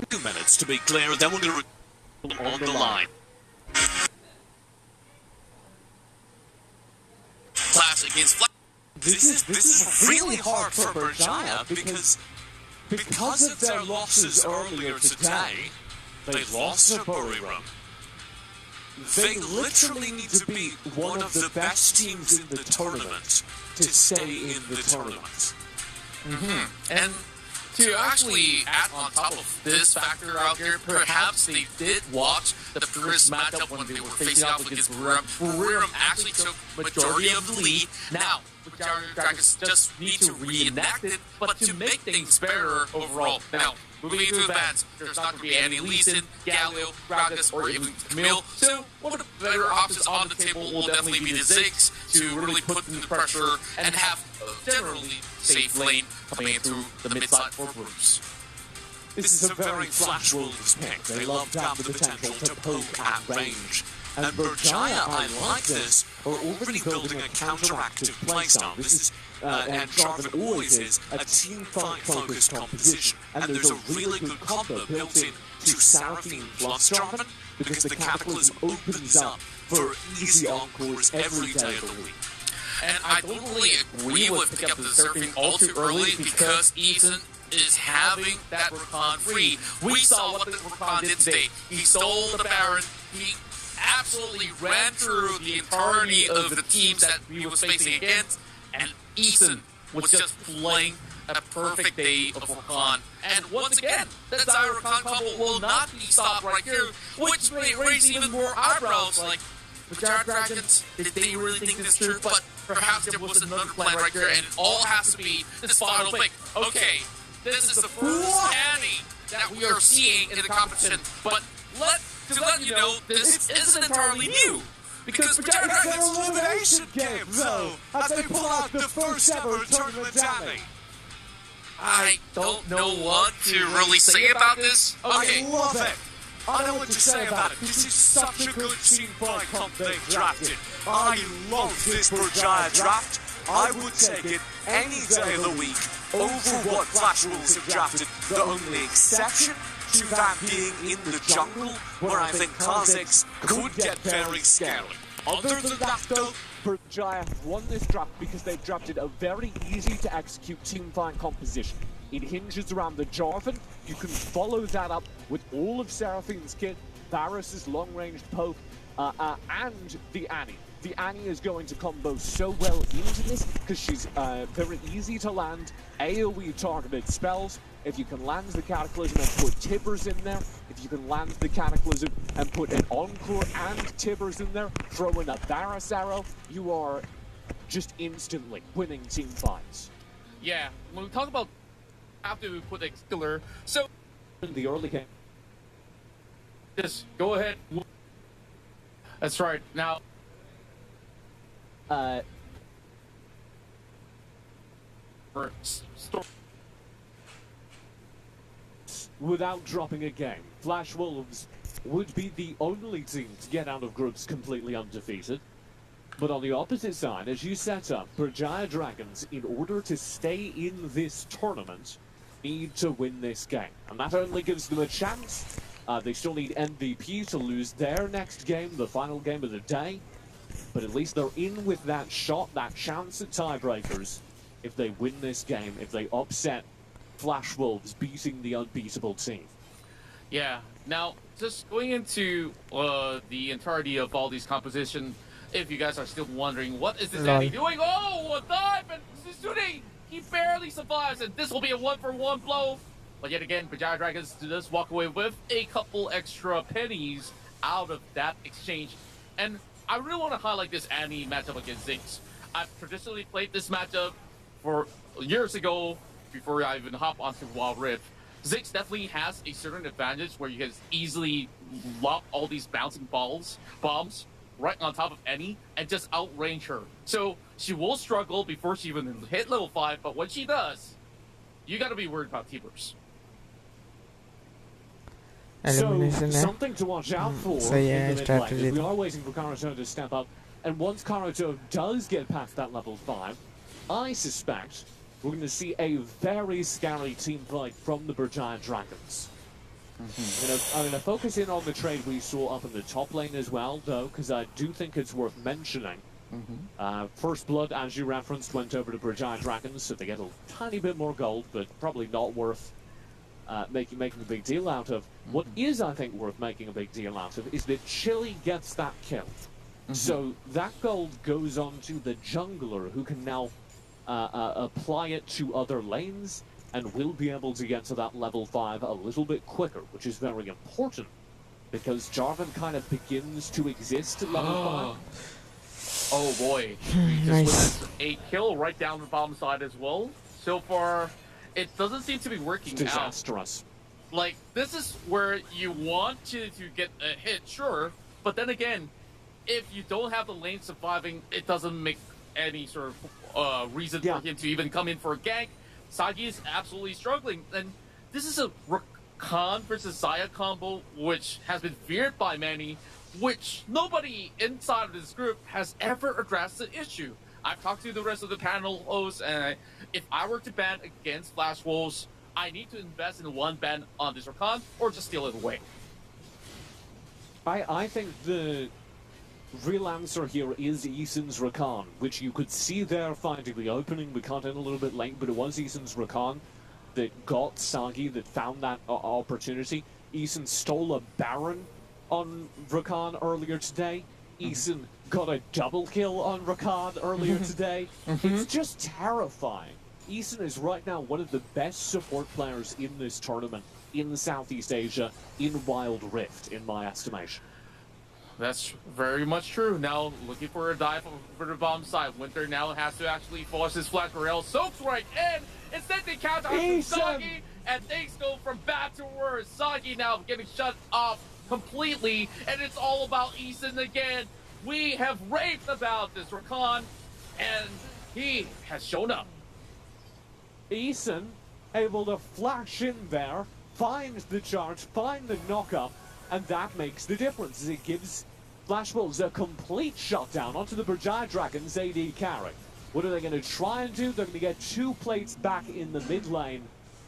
2 minutes to be clear, then we're going to on the line. Clash against Flash. This is really hard for Berjaya because of their losses earlier today, they lost their Buri Run. They literally need to be one of the best teams in the tournament to stay in the tournament. And to actually add on top of this factor out here, perhaps they did watch the first matchup when they were facing off against Buriram. Buriram actually took majority of the lead. Now, the Dragons just need to reenact it, but to make things better overall. Now, moving into advance, there's not going to be any Lee Sin, Galio, Gragas, or even Camille. So, one of the better options on the table will definitely be the Ziggs to really put in the pressure and have a generally safe lane coming in through the mid-side for Bruce. This is a very Flash Wolves pick. They love to have the potential to poke at range. And Berjaya, I like this, are already building a counteractive playstyle. This is, and Jarvan always is, a team fight-focused composition. And there's a really good combo built in to Seraphine plus Jarvan, because the Cataclysm opens up for easy encores every day of the week. And I don't really agree with picking up the surfing all too early because Ethan is having that Rakan free. We saw what the Rakan did today. He stole the Baron. He absolutely ran through the entirety of the teams that he was facing against, and Ethan was just playing a perfect day of Rakan. And once again, that Zyra Rakan combo will not be stopped right here, which may raise even more eyebrows. Like, the Giant Dragons, did they really think this through? But perhaps there was another plan right here, and it all has to be this final pick. Okay, this is the first Annie that we are seeing in the competition, but to let you know, this isn't entirely new. Because the Giant Dragons... It's an elimination game, though, as they pull out the first ever tournament Annie. I don't know what to really say about this. Okay. I love it. I know what to say about it. This is such a good team fight comp they've drafted. I love this Berjaya draft. I would take it any day of the week over what Flash Wolves have drafted. The only exception to that being in the jungle, where I think Kha'Zix could get very scary. Other than that, though, Berjaya have won this draft because they've drafted a very easy to execute team fight composition. It hinges around the Jarvan. You can follow that up with all of Seraphine's kit, Varus' long-range poke, and the Annie. The Annie is going to combo so well into this because she's very easy to land, AoE targeted spells. If you can land the Cataclysm and put Tibbers in there, if you can land the Cataclysm and put an Encore and Tibbers in there, throw in a Varus arrow, you are just instantly winning team fights. Yeah, when we talk about after we put a killer, so in the early game, just go ahead. That's right. Now, without dropping a game, Flash Wolves would be the only team to get out of groups completely undefeated. But on the opposite side, as you set up, Berjaya Dragons, in order to stay in this tournament, need to win this game. And that only gives them a chance. They still need MVP to lose their next game, the final game of the day. But at least they're in with that shot, that chance at tiebreakers. If they win this game, if they upset Flash Wolves, beating the unbeatable team. Yeah. Now, just going into the entirety of all these compositions, if you guys are still wondering, what is this Annie doing? Oh, a dive! And Sune, he barely survives, and this will be a one-for-one blow. But yet again, Berjaya Dragons does walk away with a couple extra pennies out of that exchange. And I really want to highlight this Annie matchup against Ziggs. I've traditionally played this matchup for years ago, before I even hop onto Wild Rift. Ziggs definitely has a certain advantage where you can easily lob all these bouncing bombs right on top of Annie and just outrange her. So she will struggle before she even hit level 5, but when she does, you gotta be worried about T-Burst. So, something to watch out for in the mid lane. We are waiting for Karuto to step up, and once Karuto does get past that level 5, I suspect we're going to see a very scary team fight from the Berjaya Dragons. I'm going to focus in on the trade we saw up in the top lane as well, though, because I do think it's worth mentioning. First Blood, as you referenced, went over to Brigade Dragons, so they get a tiny bit more gold, but probably not worth making a big deal out of. What is, I think, worth making a big deal out of is that Chili gets that kill. So that gold goes on to the jungler, who can now apply it to other lanes, and will be able to get to that level 5 a little bit quicker, which is very important, because Jarvan kind of begins to exist at level 5. Oh boy, he just went a kill right down the bottom side as well. So far, it doesn't seem to be working out. Disastrous. Like, this is where you want to get a hit, sure, but then again, if you don't have the lane surviving, it doesn't make any sort of reason for him to even come in for a gank. Sagi is absolutely struggling, and this is a Rakan versus Xayah combo which has been feared by many, which nobody inside of this group has ever addressed the issue. I've talked to the rest of the panel hosts, and if I were to ban against Flash Wolves, I need to invest in one ban on this Rakan, or just steal it away. I think the real answer here is Eason's Rakan, which you could see there finding the opening. We cut in a little bit late, but it was Eason's Rakan that got Sagi, that found that opportunity. Eason stole a Baron on Rakan earlier today. Eason got a double kill on Rakan earlier today. It's just terrifying. Eason is right now one of the best support players in this tournament, in Southeast Asia, in Wild Rift, in my estimation. That's very much true. Now, looking for a dive for the bomb side. Winter now has to actually force his flash. Morel soaks right in. Instead, they counter on Sagi, and things go from bad to worse. Sagi now getting shut off completely, and it's all about Eason again. We have raved about this Rakan, and he has shown up. Eason able to flash in there, find the charge, find the knock-up, and that makes the difference. It gives Flash Wolves a complete shutdown onto the Brigade Dragons AD carry. What are they going to try and do? They're going to get 2 plates back in the mid lane,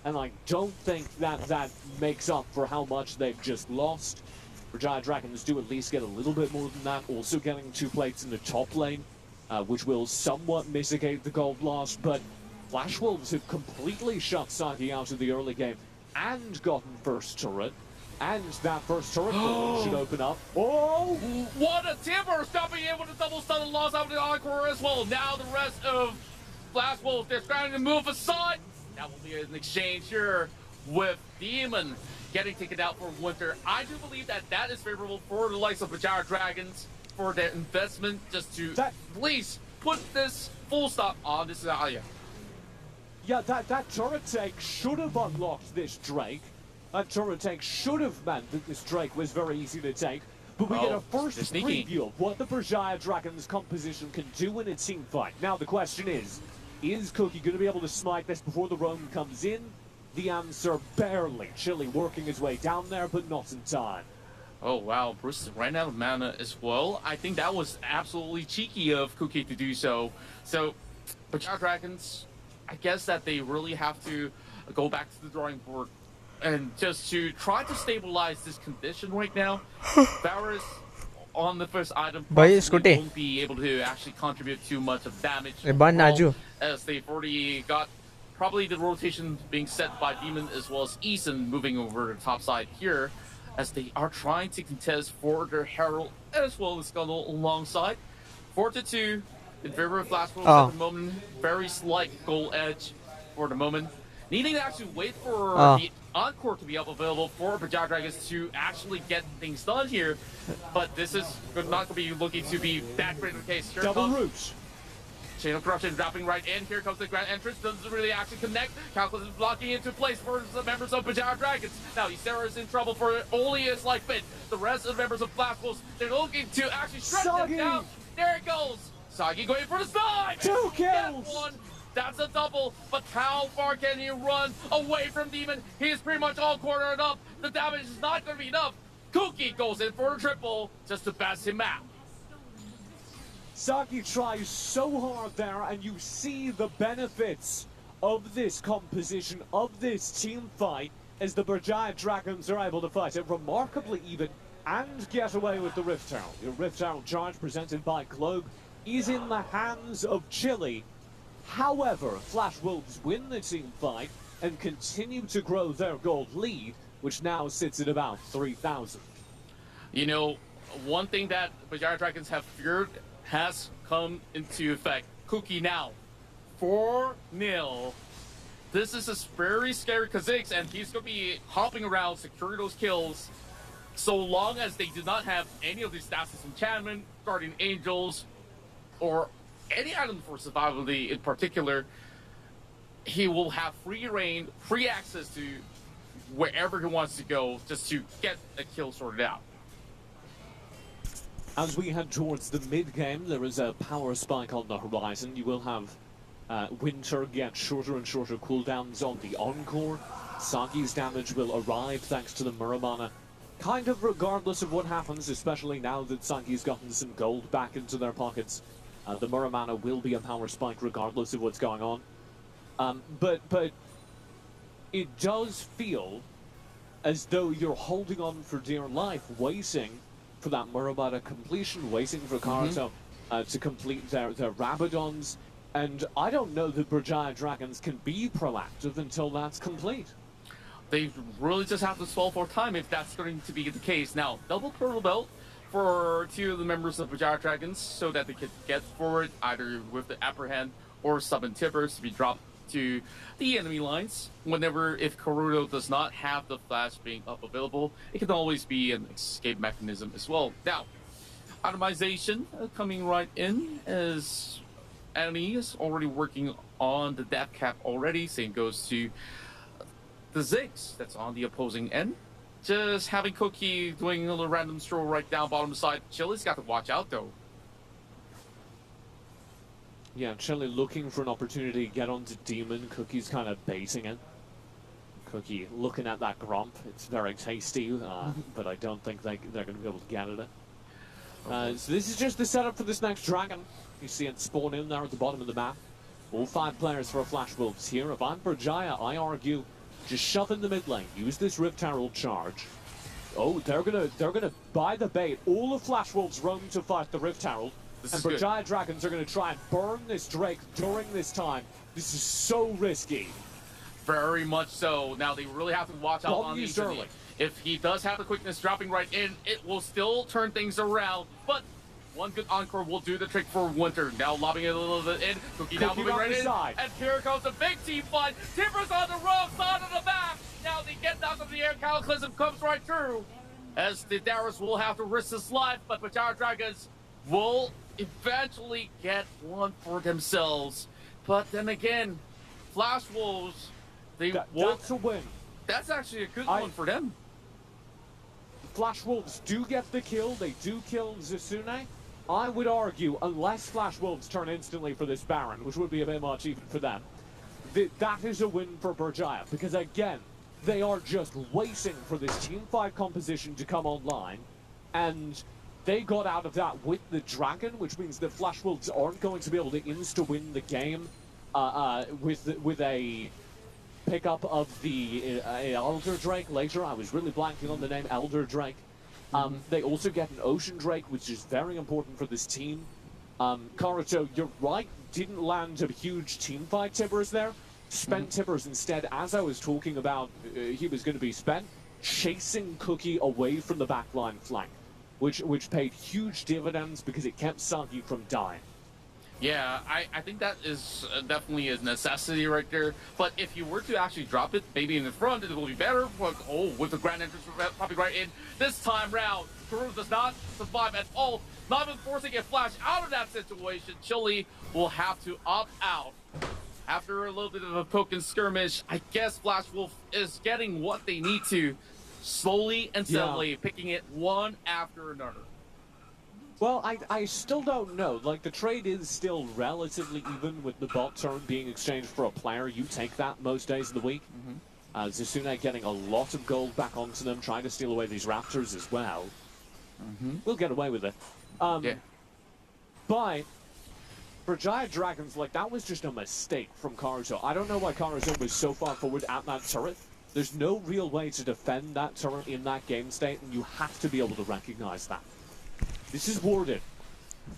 and I don't think that makes up for how much they've just lost. Brigade Dragons do at least get a little bit more than that, also getting 2 plates in the top lane, which will somewhat mitigate the gold loss, but Flash Wolves have completely shut Sagi out of the early game and gotten first turret. And that first turret should open up. Oh! What a timber! Stopping in with a double stun and loss out of the Encore as well. Now the rest of Flash Wolves, they're trying to move aside. That will be an exchange here with Demon getting taken out for Winter. I do believe that is favorable for the likes of Brigade Dragons for their investment, just to please put this full stop on this Xayah. Yeah, that turret take should have unlocked this Drake. That turret take should have meant that this Drake was very easy to take. But we get a first preview of what the Brigade Dragons composition can do in a team fight. Now the question is Cookie going to be able to smite this before the roam comes in? The answer, barely. Chili working his way down there, but not in time. Oh wow, Bruce is right out of mana as well. I think that was absolutely cheeky of Cookie to do so. So, Brigade Dragons, I guess that they really have to go back to the drawing board and just to try to stabilize this condition right now. Varus on the first item won't be able to actually contribute too much of damage, as they've already got probably the rotation being set by Demon as well as Eason moving over to the top side here, as they are trying to contest for their Herald as well as Scuttle alongside. 4-2 in favor of Flash Wolves at the moment. Very slight goal edge for the moment. Needing to actually wait for the Encore to be up available for Brigade Dragons to actually get things done here. But this is not going to be looking to be that great of a case. Here Double roots. Chain of Corruption dropping right in. Here comes the grand entrance. Doesn't really actually connect. Calculus is blocking into place for the members of Brigade Dragons. Now, Ysera is in trouble for only his life fit. The rest of the members of Flash Wolves, they're looking to actually shut them down. There it goes. Sagi going for the side. 2 kills. That's a double, but how far can he run away from Demon? He is pretty much all cornered up. The damage is not going to be enough. Cookie goes in for a triple just to pass him out. Sagi tries so hard there, and you see the benefits of this composition, of this team fight. as the Berjaya Dragons are able to fight it remarkably even and get away with the Rift Herald. The Rift Herald charge presented by Globe is in the hands of Chile. However, Flash Wolves win the team fight and continue to grow their gold lead, which now sits at about 3,000. You know, one thing that Berjaya Dragons have feared has come into effect. Cookie now, 4-0. This is a very scary Kha'Zix, and he's going to be hopping around, securing those kills. So long as they do not have any of these stats as enchantment, guardian angels, or any item for survivability in particular, he will have free reign, free access to wherever he wants to go just to get a kill sorted out. As we head towards the mid-game, there is a power spike on the horizon. You will have Winter get shorter and shorter cooldowns on the Encore. Sagi's damage will arrive thanks to the Muramana, kind of regardless of what happens, especially now that Sagi's gotten some gold back into their pockets. The Muramana will be a power spike regardless of what's going on. But it does feel as though you're holding on for dear life, waiting for that Muramana completion, waiting for Karuto to complete their Rabadons. And I don't know that Berjaya Dragons can be proactive until that's complete. They really just have to solve for time if that's going to be the case. Now, double purple belt for 2 of the members of Berjaya Dragons so that they could get forward either with the apprehend or summon tippers to be dropped to the enemy lines. Whenever, if Karuto does not have the flash being up available, it can always be an escape mechanism as well. Now, itemization coming right in as enemy is already working on the death cap already. Same goes to the Ziggs that's on the opposing end. Just having Cookie doing a little random stroll right down bottom side. Chile's got to watch out though. Yeah, Chile looking for an opportunity to get onto Demon. Cookie's kind of baiting it. Cookie looking at that Gromp. It's very tasty, but I don't think they're going to be able to get at it. So this is just the setup for this next dragon. You see it spawn in there at the bottom of the map. All 5 players for a Flash Wolves here. If I'm Berjaya, I argue just shove in the mid lane. Use this Rift Herald charge. Oh, they're gonna buy the bait. All the Flash Wolves roam to fight the Rift Herald. And Berjaya Dragons are going to try and burn this Drake during this time. This is so risky. Very much so. Now they really have to watch out on these early. If he does have the quickness dropping right in, it will still turn things around. But one good Encore will do the trick for Winter. Now lobbing it a little bit in. Cookie now moving right in. And here comes a big team fight. Tippers on the wrong side of the map. Now they get knocked up in the air. Cataclysm comes right through. As the Darius will have to risk his life, but Berjaya Dragons will eventually get one for themselves. But then again, Flash Wolves, that's a win. That's actually a good one for them. Flash Wolves do get the kill. They do kill Zasune. I would argue, unless Flash Wolves turn instantly for this Baron, which would be a bit much even for them, that is a win for Berjaya. Because again, they are just waiting for this team fight composition to come online. And they got out of that with the Dragon, which means that Flash Wolves aren't going to be able to insta-win the game with a pickup of the Elder Drake later. I was really blanking on the name Elder Drake. They also get an Ocean Drake, which is very important for this team. Karuto, you're right, didn't land a huge team fight Tibbers there. Spent Tibbers instead, as I was talking about, he was going to be spent chasing Cookie away from the backline flank. Which paid huge dividends because it kept Sagi from dying. Yeah, I think that is definitely a necessity right there. But if you were to actually drop it, maybe in the front, it will be better. But, with the Grand Entrance popping right in, this time round, Karu does not survive at all. Not even forcing a flash out of that situation. Chile will have to opt out. After a little bit of a poke and skirmish, I guess Flash Wolf is getting what they need to. Slowly and steadily, picking it one after another. Well, I still don't know. Like, the trade is still relatively even with the bot turn being exchanged for a player. You take that most days of the week. Zasune getting a lot of gold back onto them, trying to steal away these Raptors as well. We'll get away with it. But Berjaya Dragons, like, that was just a mistake from Karuto. I don't know why Karuto was so far forward at that turret. There's no real way to defend that turret in that game state, and you have to be able to recognize that. This is warded.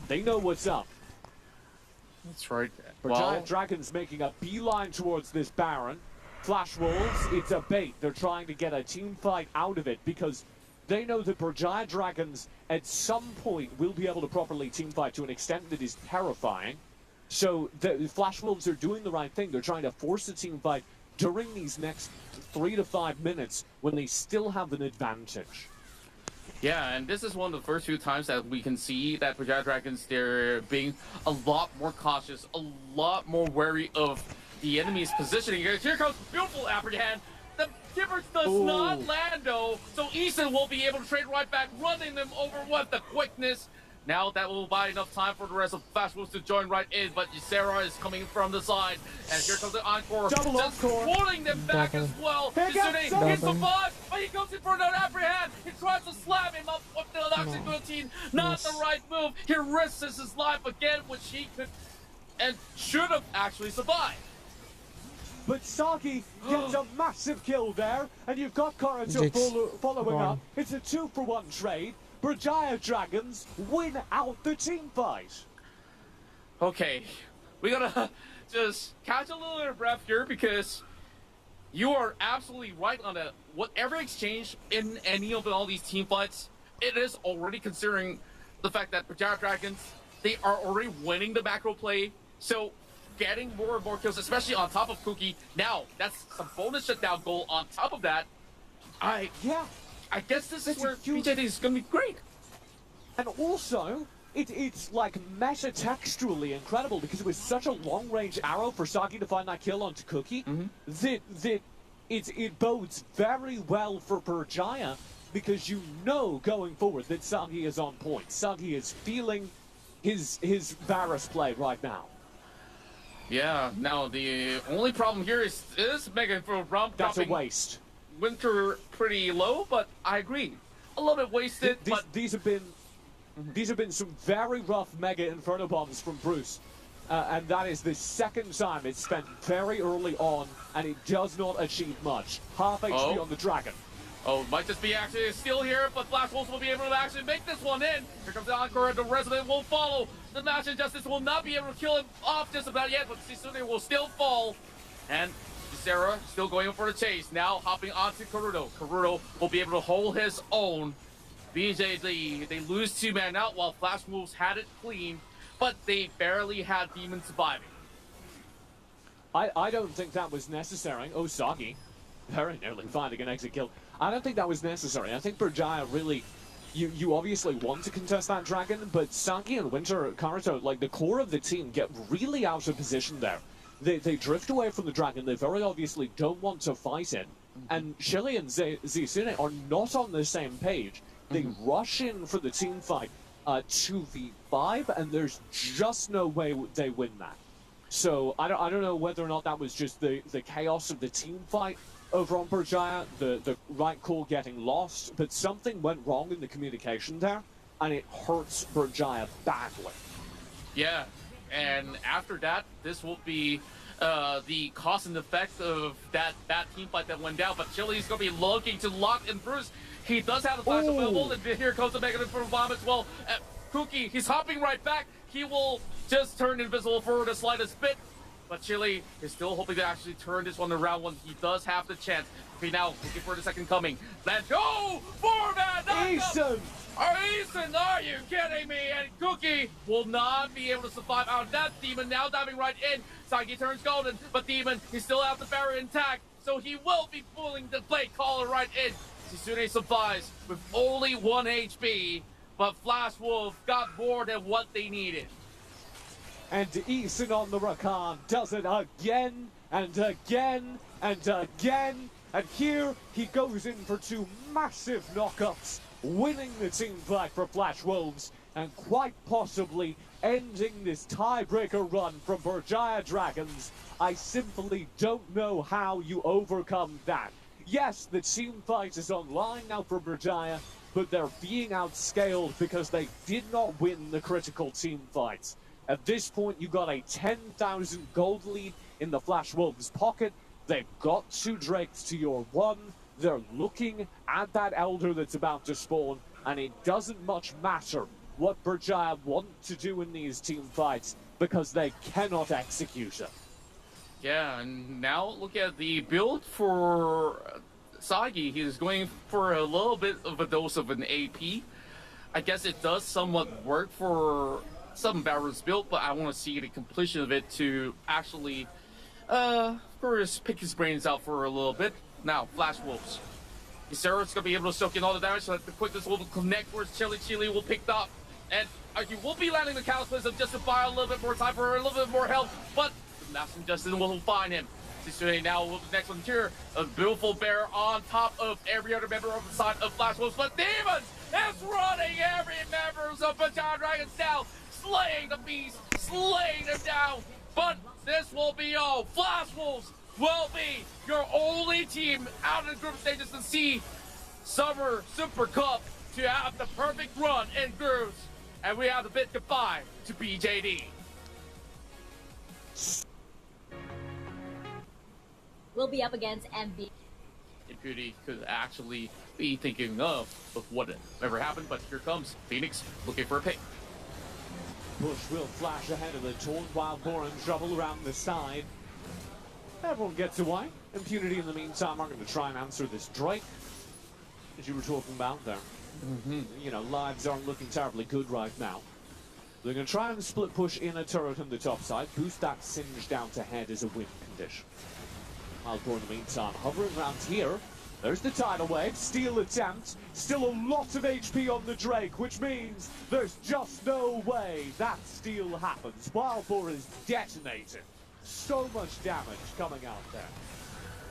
They know what's up. That's right. Giant Dragon's making a beeline towards this Baron. Flash Wolves, it's a bait. They're trying to get a team fight out of it because they know that Giant Dragons at some point will be able to properly team fight to an extent that is terrifying. So the Flash Wolves are doing the right thing. They're trying to force a team fight during these next 3 to 5 minutes when they still have an advantage. Yeah, and this is one of the first few times that we can see that Giant Dragons, they're being a lot more cautious, a lot more wary of the enemy's positioning. Here comes beautiful apprehend. The Gibbers does not land though, so Eason will be able to trade right back, running them over with the quickness. Now that will buy enough time for the rest of Flash Wolves to join right in, but Sarah is coming from the side, and here comes the Encore, Double just Encore, pulling them back as well. Tsune, he survives, but he goes in for another apprehend. He tries to slap him up with the Electric Guillotine. Not the right move. He risks his life again, which he could and should have actually survived. But Saki gets a massive kill there, and you've got Karato following up. It's a 2-for-1 trade. Giant Dragons win out the team fight. Okay, we gotta just catch a little bit of breath here because you are absolutely right on that. Whatever exchange in any of all these team fights, it is already considering the fact that Giant Dragons, they are already winning the macro play. So getting more and more kills, especially on top of Cookie. Now, that's a bonus shutdown goal on top of that. I guess this is where BJD is going to be great. And also, it's like meta-textually incredible because it was such a long-range arrow for Saki to find that kill onto Cookie that it bodes very well for Berjaya because you know going forward that Saki is on point. Saki is feeling his Varus play right now. Yeah, now the only problem here is Mega for Rump. That's a waste. Winter pretty low, but I agree. A little bit wasted, but these have been some very rough Mega Inferno bombs from Bruce. And that is the second time it's spent very early on, and it does not achieve much. Half HP on the Dragon. Oh, might just be actually a steal here, but Flash Wolves will be able to actually make this one in. Here comes the Encore, and the Resident will follow. The Match Injustice will not be able to kill him off just about yet, but Tsune will still fall. And Sarah still going for the chase. Now hopping onto Karuto. Karuto will be able to hold his own. BJD, they lose 2 men out while Flash Wolves had it clean, but they barely had Demon surviving. I don't think that was necessary. Oh, Saki, very nearly finding an exit kill. I don't think that was necessary. I think Berjaya really, you obviously want to contest that Dragon, but Saki and Winter Karuto, like the core of the team, get really out of position there. They drift away from the Dragon. They very obviously don't want to fight it. And Shelly and Zisune are not on the same page. They rush in for the team fight 2v5, and there's just no way they win that. So I don't know whether or not that was just the chaos of the team fight over on Berjaya, the right call getting lost, but something went wrong in the communication there, and it hurts Berjaya badly. Yeah, and after that, this will be the cause and effect of that bad team fight that went down, but Chili's going to be looking to lock in Bruce. He does have the flash available, and here comes the Megadon from Bomb as well. Cookie, he's hopping right back. He will just turn invisible for the slightest bit, but Chili is still hoping to actually turn this one around when he does have the chance. Okay, now looking for the second coming. Let's go! Four-man! Eason! Eason, are you kidding me? And Cookie will not be able to survive out of that. Demon now diving right in. Saki turns golden, but Demon, he still has the barrier intact, so he will be pulling the blade caller right in. Tsune survives with only 1 HP, but Flash Wolf got more than what they needed. And Eason on the Rakan does it again and again and again. And here he goes in for 2 massive knockups, winning the team fight for Flash Wolves and quite possibly ending this tiebreaker run from Berjaya Dragons. I simply don't know how you overcome that. Yes, the team fight is online now for Berjaya, but they're being outscaled because they did not win the critical team fights. At this point, you got a 10,000 gold lead in the Flash Wolves' pocket, They've got 2 Drakes to your 1. They're looking at that Elder that's about to spawn, and it doesn't much matter what Berjaya want to do in these team fights because they cannot execute it. Yeah, and now look at the build for Sagi. He's going for a little bit of a dose of an AP. I guess it does somewhat work for some Baron's build, but I want to see the completion of it to actually, first pick his brains out for a little bit. Now, Flash Wolves. Isara's going to be able to soak in all the damage so that the quickness will connect where Chili will pick up. And he will be landing the Cataclysm just to buy a little bit more time for a little bit more health, but the Master Justice will find him. Now with the next one here, a beautiful bear on top of every other member of the side of Flash Wolves, but Demons is running every member of the Giant Dragons down, slaying the beast, slaying them down. But this will be all. Flash Wolves will be your only team out of the group stages to see Summer Super Cup to have the perfect run in groups. And we have the bid goodbye to BJD. Will be up against MV. Impurity could actually be thinking of whatever happened, but here comes Phoenix looking for a pick. Bush will flash ahead of the Taunt while Boar in trouble around the side. Everyone gets away. Impunity in the meantime are going to try and answer this Drake, as you were talking about there. You know, lives aren't looking terribly good right now. They're going to try and split push in a turret on the top side, boost that Singe down to head as a win condition. Wildboar in the meantime hovering around here. There's the tidal wave, steal attempt. Still a lot of HP on the Drake, which means there's just no way that steal happens. Wildboar is detonated. So much damage coming out there.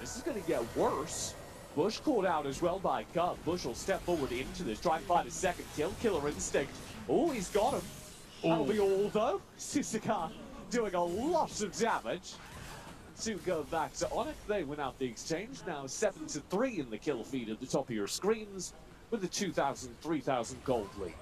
This is going to get worse. Bush caught out as well by Gov. Bush will step forward into this, try and find a second kill. Killer instinct. Oh, he's got him. That'll be all though. Susaka doing a lot of damage. To go back to Onyx, they win out the exchange. Now 7-3 in the kill feed at the top of your screens with a 2,000, 3,000 gold lead.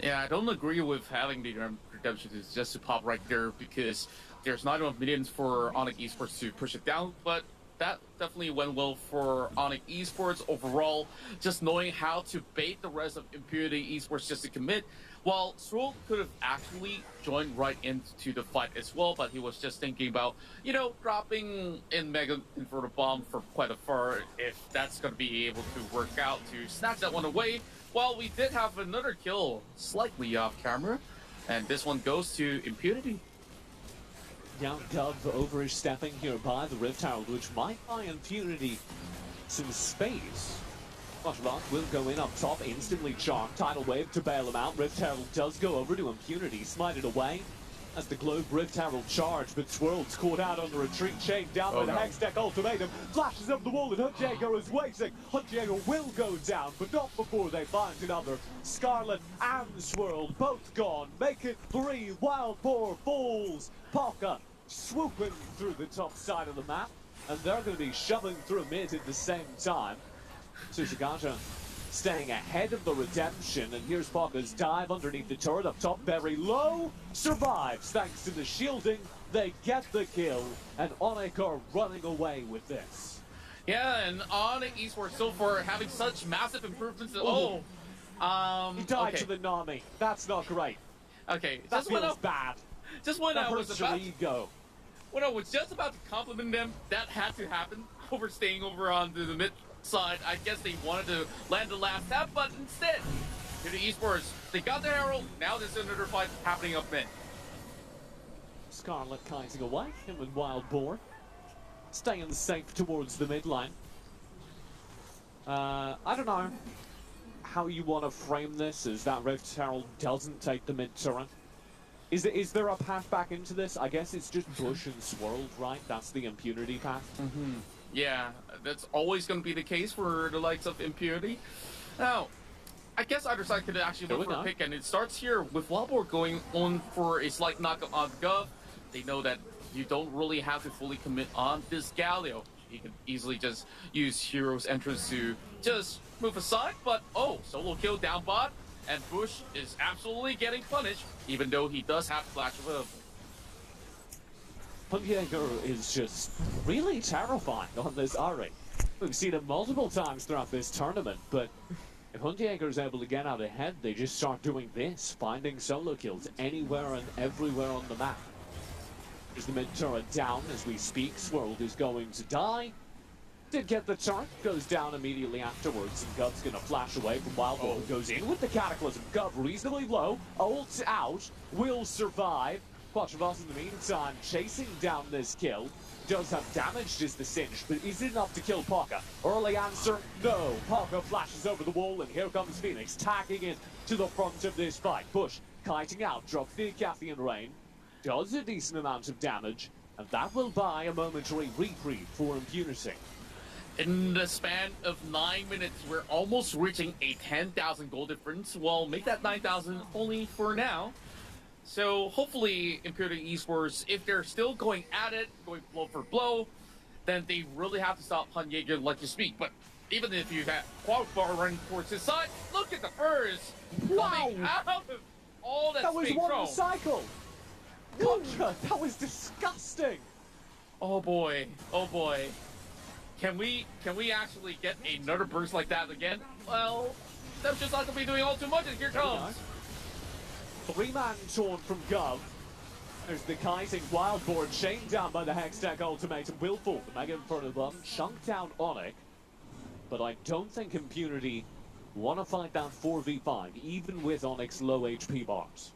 Yeah, I don't agree with having the redemption just to pop right there because there's not enough minions for Onyx Esports to push it down, but that definitely went well for Onyx Esports overall, just knowing how to bait the rest of Impurity Esports just to commit. While Swirl could have actually joined right into the fight as well, but he was just thinking about, you know, dropping in Mega Inverter Bomb for quite a far, if that's going to be able to work out to snatch that one away. While we did have another kill slightly off camera, and this one goes to Impunity. Young Dove overstepping here by the Rift Herald, which might buy Impunity some space. Flushbot will go in up top, instantly charmed. Tidal Wave to bail him out. Rift Herald does go over to Impunity, smite it away as the Globe Rift Herald charge, but Swirl's caught out on the retreat, chained down by the Hextech Ultimatum. Flashes up the wall and Huntjaeger is waiting. Huntjaeger will go down, but not before they find another. Scarlet and Swirl both gone. Make it 3. Wildboar falls. Parker swooping through the top side of the map, and they're going to be shoving through mid at the same time. Tsushigata staying ahead of the redemption, and here's Parker's dive underneath the turret up top, very low, survives thanks to the shielding. They get the kill, and Onyx are running away with this. Yeah, and Onyx Esports so far having such massive improvements. He died to the Nami. That's not great. Okay, that feels bad. Just when that I was about ego. When I was just about to compliment them, that had to happen. Over staying over on the mid side, I guess they wanted to land the last tap, but instead, to the Esports, they got the Herald. Now there's another fight happening up mid. Scarlet kiting away, him and Wildboar staying safe towards the midline. I don't know how you want to frame this, as that Rift Herald doesn't take the mid turret. Is there a path back into this? I guess it's just Bush and Swirled, right? That's the Impunity path. Yeah, that's always going to be the case for the likes of Impunity. Now, I guess either side could actually look for a pick, and it starts here with Wildboar going on for a slight knockup on Gov. They know that you don't really have to fully commit on this Galio. You can easily just use Hero's entrance to just move aside, but solo kill down bot. And Bush is absolutely getting punished, even though he does have Flash available. Hunjager is just really terrifying on this Ari. We've seen it multiple times throughout this tournament, but if Hunjager is able to get out ahead, they just start doing this, finding solo kills anywhere and everywhere on the map. There's the mid turret down as we speak. Swirled is going to die. Did get the turret, goes down immediately afterwards, and Gov's gonna flash away from Wildboar, goes in with the Cataclysm. Gov reasonably low, ults out, will survive. Quattrobos in the meantime chasing down this kill. Does have damage is the cinch, but is it enough to kill Paka? Early answer, no. Paka flashes over the wall, and here comes Phoenix, tagging in to the front of this fight. Bush kiting out, drops the Cathian Rain, does a decent amount of damage, and that will buy a momentary reprieve for Impunity. In the span of 9 minutes, we're almost reaching a 10,000 gold difference. Well, make that 9,000 only for now. So hopefully Imperial Esports, if they're still going at it, going blow for blow, then they really have to stop Hunjager like you speak. But even if you have Quagbar running towards his side, look at the furs coming out of all that was space. one cycle! Contra, that was disgusting! Oh boy, oh boy. Can we actually get another burst like that again? Well, that's just not going to be doing all too much, and here comes. Three-man torn from Gov. There's the kiting Wildboard chained down by the Hextech ultimatum. Will fall. The Mega Inferno Bomb chunked down Onyx. But I don't think Impunity want to fight that 4v5, even with Onyx low HP bars.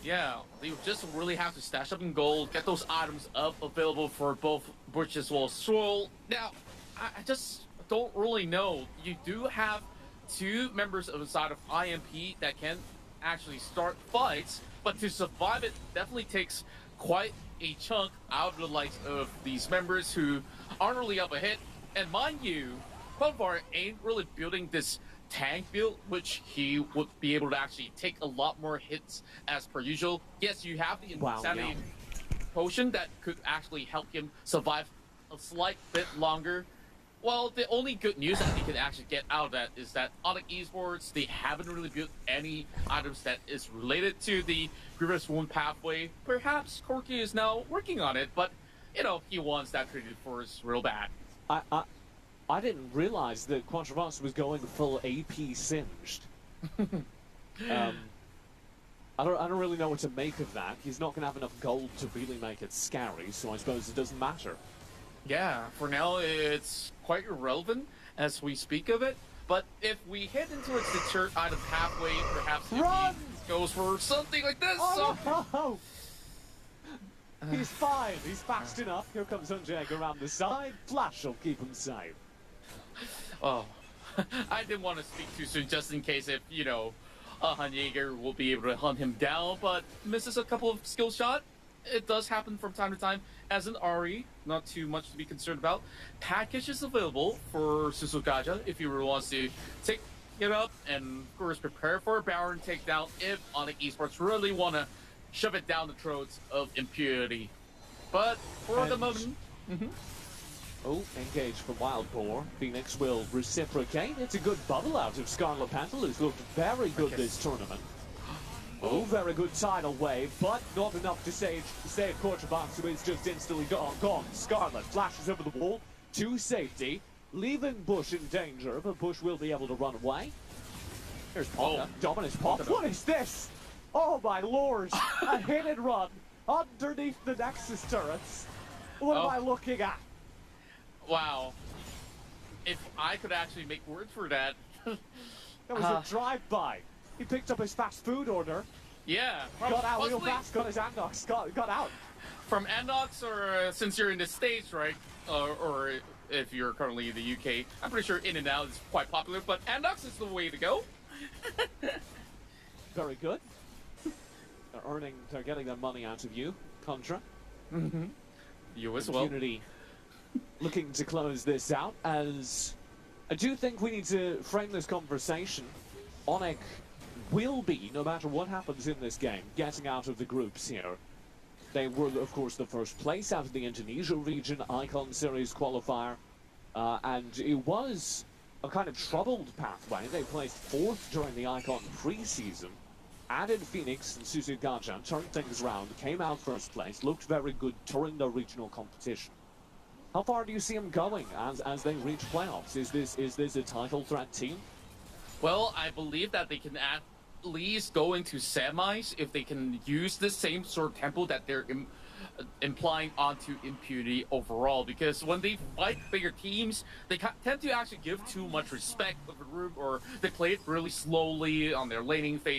Yeah, they just really have to stash up in gold, get those items up available for both Butch as well as Swirl. Now, I just don't really know. You do have two members of the side of IMP that can actually start fights, but to survive it definitely takes quite a chunk out of the likes of these members who aren't really up ahead. And mind you, Quagbar ain't really building this tank build, which he would be able to actually take a lot more hits as per usual. Yes, you have the insanity potion that could actually help him survive a slight bit longer. Well, the only good news that he can actually get out of that is that Onyx Esports, they haven't really built any items that is related to the Grievous Wound pathway. Perhaps Corky is now working on it, but, you know, he wants that traded for us real bad. I didn't realize that Quattrobos was going full AP singed. I don't really know what to make of that. He's not going to have enough gold to really make it scary, so I suppose it doesn't matter. Yeah, for now it's quite irrelevant as we speak of it. But if we head into its deterrent item pathway, perhaps if he goes for something like this. Oh, no! He's fine. He's fast enough. Here comes Hunjager around the side. Flash will keep him safe. Oh, I didn't want to speak too soon, just in case if, you know, Hunjager will be able to hunt him down, but misses a couple of skill shots. It does happen from time to time. As an Ari, not too much to be concerned about. Package is available for Susukaja if he really wants to take it up, and of course prepare for a Baron takedown if Onyx Esports really want to shove it down the throats of Impurity. But for the moment... Oh, engaged for Wildboar. Phoenix will reciprocate. It's a good bubble out of Scarlet Petal, who's looked very good this tournament. Oh, very good tidal wave, but not enough to save Quattrobos, who is just instantly gone. Scarlet flashes over the wall to safety, leaving Bush in danger, but Bush will be able to run away. Here's Paka. Dominus Pop. What is this? Oh my lord! A hit and run underneath the Nexus turrets. What am I looking at? Wow. If I could actually make words for that. That was a drive-by. He picked up his fast food order. Yeah. Got out real fast, got his Andox, got out. From Andox, or since you're in the States, right? Or if you're currently in the UK, I'm pretty sure In-N-Out is quite popular, but Andox is the way to go. Very good. They're getting their money out of you, Contra. You as well. Impunity looking to close this out, as I do think we need to frame this conversation. Onyx will be, no matter what happens in this game, getting out of the groups here. They were, of course, the first place out of the Indonesia region Icon Series qualifier, and it was a kind of troubled pathway. They placed 4th during the Icon preseason, added Phoenix and Suzugaja, turned things around, came out first place, looked very good during the regional competition. How far do you see them going as they reach playoffs? Is this a title threat team? Well, I believe that they can at least go into semis if they can use the same sort of tempo that they're implying onto Impunity overall. Because when they fight bigger teams, they tend to actually give too much respect of the room, or they play it really slowly on their laning phase.